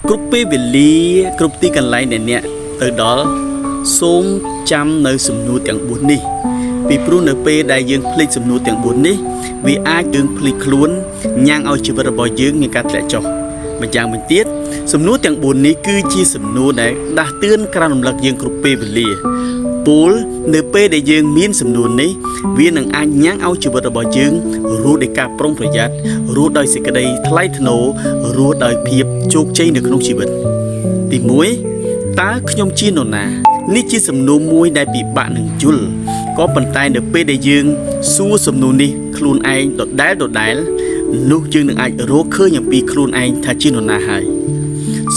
គ្រប់ពេលវេលាគ្រប់ទីកន្លែងដែលអ្នកទៅដល់សូមចាំនៅសំណួរទាំង4នេះពីព្រោះនៅពេលដែលយើងភ្លេចសំណួរទាំង4នេះវាអាចយើងភ្លេចខ្លួនញ៉ាំងឲ្យជីវិតរបស់យើងមានការធ្លាក់ចុះម្យ៉ាងវិញទៀតសំណួរទាំង4នេះគឺជាសំណួរដែលដាស់តឿនក្រើនរំលឹកយើងគ្រប់ពេលវេលាពលនៅពេលដែលយើងមានសំណួរនេះវានឹងអាចញ៉ាំងឲ្យជីវិតរបស់យើងរស់ដោយការប្រុងប្រយ័ត្នរស់ដោយសេចក្តីថ្លៃថ្នូររស់ដោយភាពជោគជ័យនៅក្នុងជីវិតទី1តើខ្ញុំជានរណានេះជាសំណួរមួយដែលពិបាកនឹងយល់ក៏ប៉ុន្តែនៅពេលដែលយើងសួរសំណួរនេះខ្លួនឯងដដែលនោះយើងនឹងអាចរកឃើញអំពីខ្លួនឯងថាជានរណាហើយ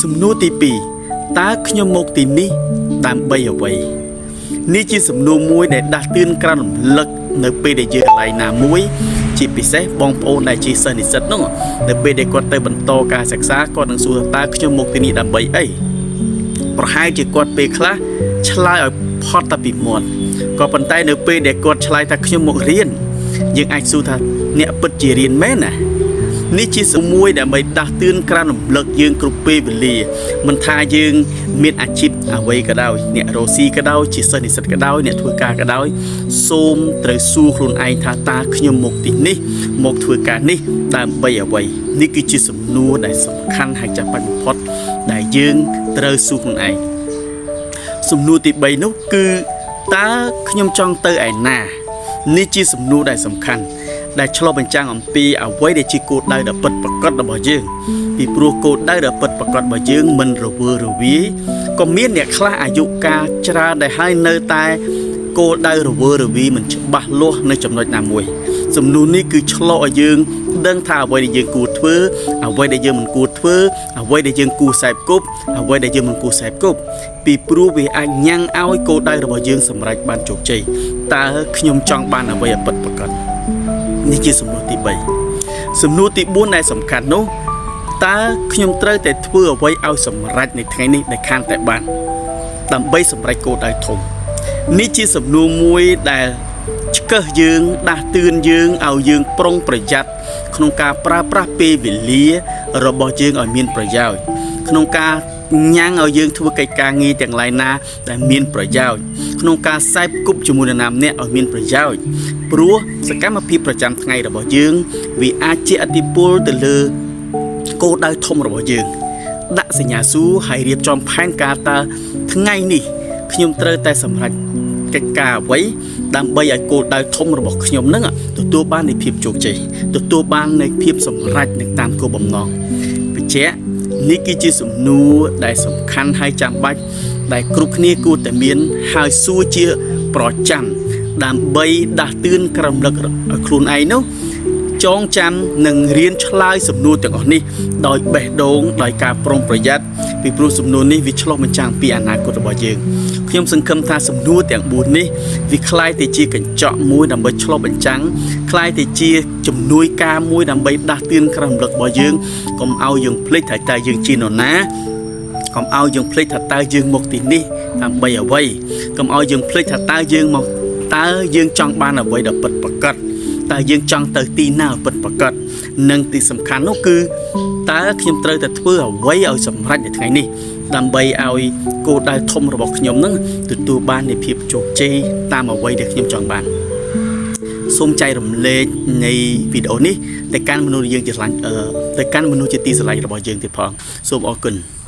សំណួរទី2តើខ្ញុំមកទីនេះដើម្បីអ្វីនេះជាសំណួរមួយដែលដាស់តឿនក្រើនរំលឹកនៅពេលដែលយើងកន្លែងណាមួយជាពិសេសបងប្អូនដែលជាសិស្សនិស្សិតនោះនៅពេលដែលគាត់ទៅបន្តការសិក្សាគាត់នឹងសួរតើខ្ញុំមកទីនេះដើម្បីអីប្រហែលជាគាត់ពេលខ្លះឆ្លើយឲ្យផុតតែពីមាត់ក៏ប៉ុន្តែនៅពេលដែលគាត់ឆ្លើយថាខ្ញុំមករៀនយើងអាចសួរថាអ្នកពិតជារៀនមែនណានេះជាសំមួយដើម្បីដាស់តឿនក្រើនរំលឹកយើងគ្រប់ពេលវេលាមិនថាយើងមានអាជីពអ្វីក៏ដោយអ្នករស់ស៊ីក៏ដោយជាសិស្សនិស្សិតក៏ដោយអ្នកធ្វើការក៏ដោយសូមត្រូវសួរខ្លួនឯងថាតើខ្ញុំមកទីនេះមកធ្វើការនេះដើម្បីអ្វីនេះគឺជាសំណួរដែលសំខាន់ហើយចាំបាច់បំផុតដែលយើងត្រូវសួរខ្លួនឯងសំណួរទី3នោះគឺតើខ្ញុំចង់ទៅឯណានេះជាសំណួរដែលសំខាន់ដែលឆ្លុះបញ្ចាំងអំពីអ្វីដែលជាគោលដៅដ៏ពិតប្រាកដរបស់យើងពីព្រោះគោលដៅដ៏ពិតប្រាកដរបស់យើងមិនរវើរវាយក៏មានអ្នកខ្លះអាយុកាលច្រើនដែលហើយនៅតែគោលដៅរវើរវាយមិនច្បាស់លាស់នៅចំណុចណាមួយសំណួរនេះគឺឆ្លុះឲ្យយើងដឹងថាអ្វីដែលយើងគួរធ្វើអ្វីដែលយើងមិនគួរធ្វើអ្វីដែលយើងគួរខ្សែគប់អ្វីដែលយើងមិនគួរខ្សែគប់ពីព្រោះវាអាចញ៉ាំងឲ្យគោលដៅរបស់យើងសម្រេចបានជោគជ័យតើខ្ញុំចង់បានអ្វីឲ្យពិតប្រាកដនេះជាសំណួរទី3សំណួរទី4ដែលសំខាន់នោះតើខ្ញុំត្រូវតែធ្វើអ្វីឲ្យសម្រេចនៅថ្ងៃនេះដែលខានតែបានដើម្បីសម្រេចគោលដៅធំនេះជាសំណួរមួយដែលឆ្កឹះយើងដាស់តឿនយើងឲ្យយើងប្រុងប្រយ័ត្នក្នុងការប្រើប្រាស់ពេលវេលារបស់យើងឲ្យមានប្រយោជន៍ក្នុងការញ៉ាំងឲ្យយើងធ្វើកិច្ចការងារទាំងឡាយណាដែលមានប្រយោជន៍ក្នុងការសែបគប់ជាមួយនរណាម្នាក់ឲ្យមានប្រយោជន៍ព្រោះសកម្មភាពប្រចាំថ្ងៃរបស់យើងវាអាចជាឥទ្ធិពលទៅលើគោលដៅធំរបស់យើងដាក់សញ្ញាសួរហើយរៀបចំផែនការតើថ្ងៃនេះខ្ញុំត្រូវតែសម្រេចកិច្ចការអ្វីដើម្បីឲ្យគោលដៅធំរបស់ខ្ញុំនឹងទទួលបាននូវភាពជោគជ័យទទួលបាននូវភាពសម្រេចនៅតាមគោលបំណងបញ្ជាក់នេះគឺជាសំណួរដែលសំខាន់ហើយចាំបាច់ដែលគ្រប់គ្នាគួរតែមានហើយសួរជាប្រចាំដើម្បីដាស់តឿនក្រំលឹកឲ្យខ្លួនឯងនោះចងចាំនិងរៀនឆ្លើយសំណួរទាំងអស់នេះដោយបេះដូងដោយការប្រុងប្រយ័ត្នពីព្រោះសំណួរនេះវាឆ្លុះបញ្ចាំងពីអនាគតរបស់យើងខ្ញុំសង្ឃឹមថាសំណួរទាំង4នេះវាคล้ายទៅជាកញ្ចក់មួយដើម្បីឆ្លុះបញ្ចាំងคล้ายទៅជាជំនួយការមួយដើម្បីដាស់តឿនក្រំលឹករបស់យើងកុំឲ្យយើងភ្លេចថាតើយើងជានរណាកុំឲ្យយើងភ្លេចថាតើយើងមកទីនេះដើម្បីអ្វីកុំឲ្យយើងភ្លេចថាតើយើងចង់បានអ្វីដែលពិតប្រាកដតើយើងចង់ទៅទីណាពិតប្រាកដនិងទីសំខាន់នោះគឺតើខ្ញុំត្រូវតែធ្វើអ្វីឲ្យសម្រេចនៅថ្ងៃនេះដើម្បីឲ្យគោលដៅធំរបស់ខ្ញុំនឹងទទួលបាននូវភាពជោគជ័យតាមអ្វីដែលខ្ញុំចង់បានសូមចែករំលែកនៃវីដេអូនេះទៅកាន់មនុស្សយើងជាស្រឡាញ់ទៅកាន់មនុស្សជាទីស្រឡាញ់របស់យើងទៀតផងសូមអរគុណ